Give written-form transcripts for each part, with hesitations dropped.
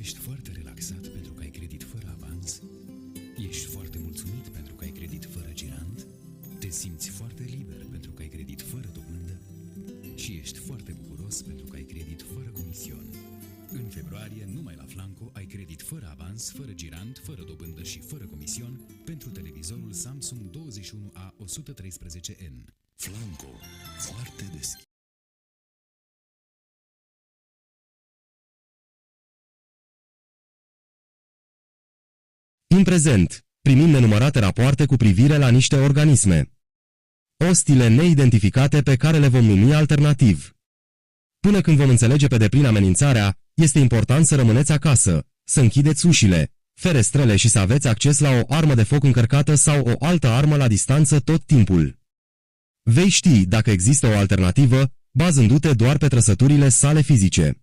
Ești foarte relaxat pentru că ai credit fără avans? Ești foarte mulțumit pentru că ai credit fără girant? Te simți foarte liber pentru că ai credit fără dobândă? Și ești foarte bucuros pentru că ai credit fără comision. În februarie, numai la Flanco, ai credit fără avans, fără girant, fără dobândă și fără comision pentru televizorul Samsung 21A 113N. Flanco, foarte deschis. În prezent, primim nenumărate rapoarte cu privire la niște organisme ostile neidentificate pe care le vom numi alternativ. Până când vom înțelege pe deplin amenințarea, este important să rămâneți acasă, să închideți ușile, ferestrele și să aveți acces la o armă de foc încărcată sau o altă armă la distanță tot timpul. Vei ști dacă există o alternativă, bazându-te doar pe trăsăturile sale fizice.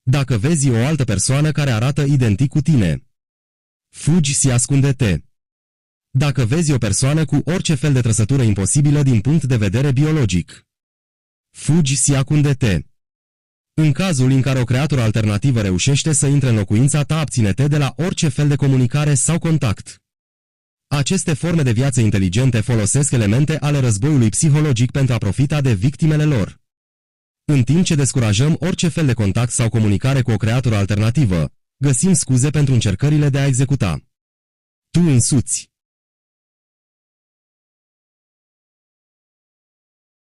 Dacă vezi o altă persoană care arată identic cu tine, fugi și ascunde-te. Dacă vezi o persoană cu orice fel de trăsătură imposibilă din punct de vedere biologic, fugi și ascunde-te. În cazul în care o creatură alternativă reușește să intre în locuința ta, abține-te de la orice fel de comunicare sau contact. Aceste forme de viață inteligente folosesc elemente ale războiului psihologic pentru a profita de victimele lor. În timp ce descurajăm orice fel de contact sau comunicare cu o creatură alternativă, găsim scuze pentru încercările de a executa. Tu însuți